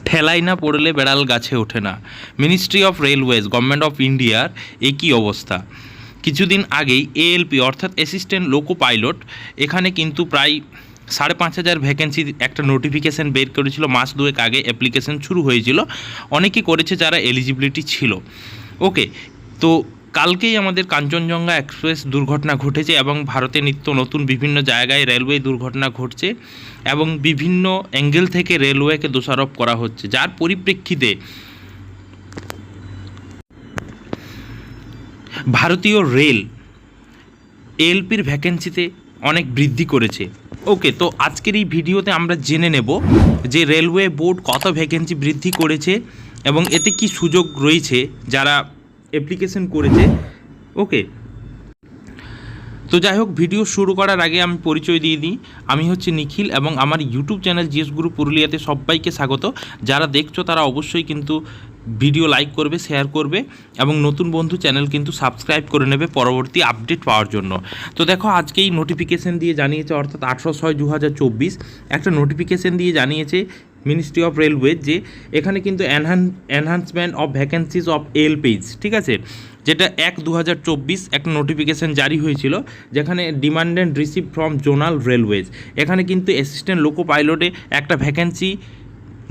ঠেলাই না পড়লে বেড়াল গাছে ওঠে না। Ministry of railways government of ইন্ডিয়ার একই অবস্থা। কিছুদিন আগেই এএলপি অর্থাৎ অ্যাসিস্ট্যান্ট লোকো পাইলট, এখানে কিন্তু প্রায় 5,500 ভ্যাকেন্সির একটা নোটিফিকেশান বের করেছিল। মাস দুয়েক আগে অ্যাপ্লিকেশান শুরু হয়েছিল, অনেকেই করেছে যারা এলিজিবিলিটি ছিল। ওকে, তো কালকেই আমাদের কাঞ্চনজঙ্ঘা এক্সপ্রেস দুর্ঘটনা ঘটেছে এবং ভারতে নিত্য নতুন বিভিন্ন জায়গায় রেলওয়ে দুর্ঘটনা ঘটছে এবং বিভিন্ন অ্যাঙ্গেল থেকে রেলওয়েকে দোষারোপ করা হচ্ছে, যার পরিপ্রেক্ষিতে ভারতীয় রেল এএলপির ভ্যাকেন্সিতে অনেক বৃদ্ধি করেছে। ওকে, তো আজকের এই ভিডিওতে আমরা জেনে নেব যে রেলওয়ে বোর্ড কত ভ্যাকেন্সি বৃদ্ধি করেছে এবং এতে কি সুযোগ রয়েছে যারা অ্যাপ্লিকেশন করেছে। ওকে, তো যাই হোক, ভিডিও শুরু করার আগে আমি পরিচয় দিয়ে দিই। আমি হচ্ছে নিখিল এবং আমার ইউটিউব চ্যানেল জিএস গুরু পুরুলিয়াতে সবাইকে স্বাগত। যারা দেখছো তারা অবশ্যই কিন্তু ভিডিও লাইক করবে, শেয়ার করবে এবং নতুন বন্ধু চ্যানেল কিন্তু সাবস্ক্রাইব করে নেবে পরবর্তী আপডেট পাওয়ার জন্য। তো দেখো, আজকে এই নোটিফিকেশান দিয়ে জানিয়েছে, অর্থাৎ 18/6/2024 একটা নোটিফিকেশান দিয়ে জানিয়েছে মিনিস্ট্রি অফ রেলওয়ে যে এখানে কিন্তু এনহান্সমেন্ট অফ ভ্যাকেন্সিজ অফ এএলপিজ, ঠিক আছে, যেটা 1/2024 একটা নোটিফিকেশান জারি হয়েছিল, যেখানে demand and receive from zonal railways. এখানে কিন্তু অ্যাসিস্ট্যান্ট লোকো পাইলটে একটা ভ্যাকেন্সি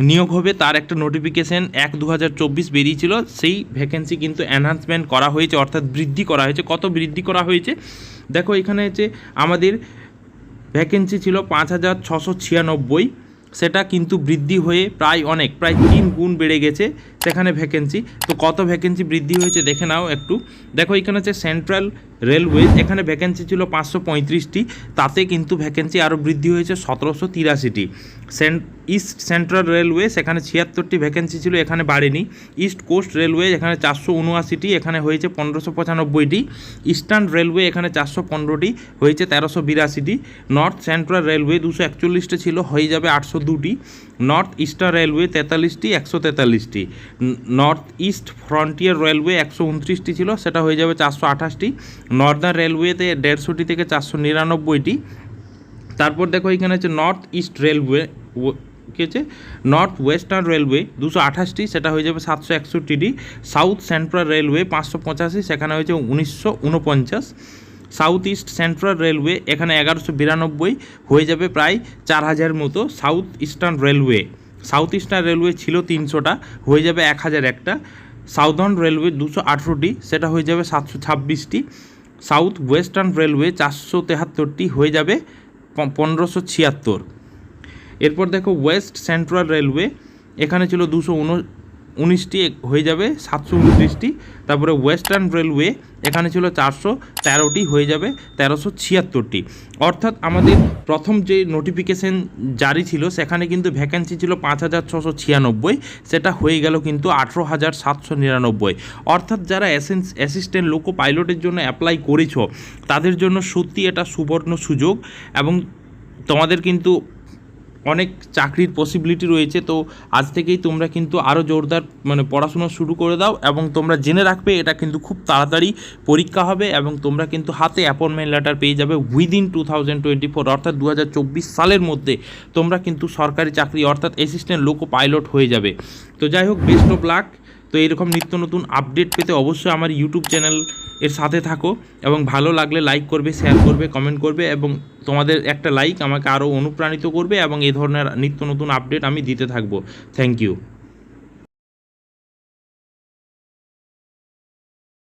নিয়োগ হবে, তার একটা নোটিফিকেশান 1/2024 বেরিয়েছিল। সেই ভ্যাকেন্সি কিন্তু এনহান্সমেন্ট করা হয়েছে, অর্থাৎ বৃদ্ধি করা হয়েছে। কত বৃদ্ধি করা হয়েছে দেখো, এখানে হচ্ছে আমাদের ভ্যাকেন্সি ছিল 5,696, সেটা কিন্তু বৃদ্ধি হয়ে প্রায় 3 গুণ বেড়ে গেছে সেখানে ভ্যাকেন্সি। তো কত ভ্যাকেন্সি বৃদ্ধি হয়েছে দেখে নাও একটু। দেখো, এখানে হচ্ছে সেন্ট্রাল রেলওয়ে, এখানে ভ্যাকেন্সি ছিল 535টি, তাতে কিন্তু ভ্যাকেন্সি আরও বৃদ্ধি হয়েছে 1783টি। ইস্ট সেন্ট্রাল রেলওয়ে, সেখানে 76টি ভ্যাকেন্সি ছিল, এখানে বাড়েনি। ইস্ট কোস্ট রেলওয়ে, এখানে 479টি, এখানে হয়েছে 1595টি। ইস্টার্ন রেলওয়ে, এখানে 415টি, হয়েছে 1382টি। নর্থ সেন্ট্রাল রেলওয়ে 241টি ছিল, হয়ে যাবে 802টি। নর্থ ইস্টার্ন রেলওয়ে 43টি, 143টি। নর্থ ইস্ট ফ্রন্টিয়ার রেলওয়ে 129টি ছিল, সেটা হয়ে যাবে 428টি। নর্দার্ন রেলওয়েতে 150টি থেকে 499টি। তারপর দেখো, এখানে হচ্ছে নর্থ ইস্ট রেলওয়ে, কী হচ্ছে নর্থ ওয়েস্টার্ন রেলওয়ে 228টি, সেটা হয়ে যাবে 761টি। সাউথ সেন্ট্রাল রেলওয়ে 585, সেখানে হয়েছে 1949। সাউথ ইস্ট সেন্ট্রাল রেলওয়ে, এখানে 1192, হয়ে যাবে প্রায় 4000 মতো। সাউথ ইস্টার্ন রেলওয়ে ছিল 300টা, হয়ে যাবে 1001টা। সাউদার্ন রেলওয়ে 218টি, সেটা হয়ে যাবে 726টি। সাউথ ওয়েস্টার্ন রেলওয়ে 473টি, হয়ে যাবে 1576। এরপর দেখো, ওয়েস্ট সেন্ট্রাল রেলওয়ে, এখানে ছিল 219টি, হয়ে যাবে 729টি। তারপরে ওয়েস্টার্ন রেলওয়ে, এখানে ছিল 413টি, হয়ে যাবে 1376টি। অর্থাৎ আমাদের প্রথম যে নোটিফিকেশান জারি ছিল সেখানে কিন্তু ভ্যাকেন্সি ছিল 5,696, সেটা হয়ে গেল কিন্তু 18,799। অর্থাৎ যারা অ্যাসিস্ট্যান্ট লোকো পাইলটের জন্য অ্যাপ্লাই করেছো তাদের জন্য সত্যি এটা সুবর্ণ সুযোগ এবং তোমাদের কিন্তু অনেক চাকরির পসিবিলিটি রয়েছে। তো আজ থেকেই তোমরা কিন্তু আরও জোরদার পড়াশোনা শুরু করে দাও এবং তোমরা জেনে রাখবে এটা কিন্তু খুব তাড়াতাড়ি পরীক্ষা হবে এবং তোমরা কিন্তু হাতে অ্যাপয়েন্টমেন্ট লেটার পেয়ে যাবে উইদিন 2024, অর্থাৎ 2024 সালের মধ্যে তোমরা কিন্তু সরকারি চাকরি অর্থাৎ অ্যাসিস্ট্যান্ট লোকো পাইলট হয়ে যাবে। তো যাই হোক, বেস্ট অফ লাক। তো এরকম নিত্য নতুন আপডেট পেতে অবশ্যই আমার ইউটিউব চ্যানেল এর সাথে থাকো এবং ভালো লাগলে লাইক করবে, শেয়ার করবে, কমেন্ট করবে এবং তোমাদের একটা লাইক আমাকে আরও অনুপ্রাণিত করবে এবং এই ধরনের নিত্য নতুন আপডেট আমি দিতে থাকবো। Thank you.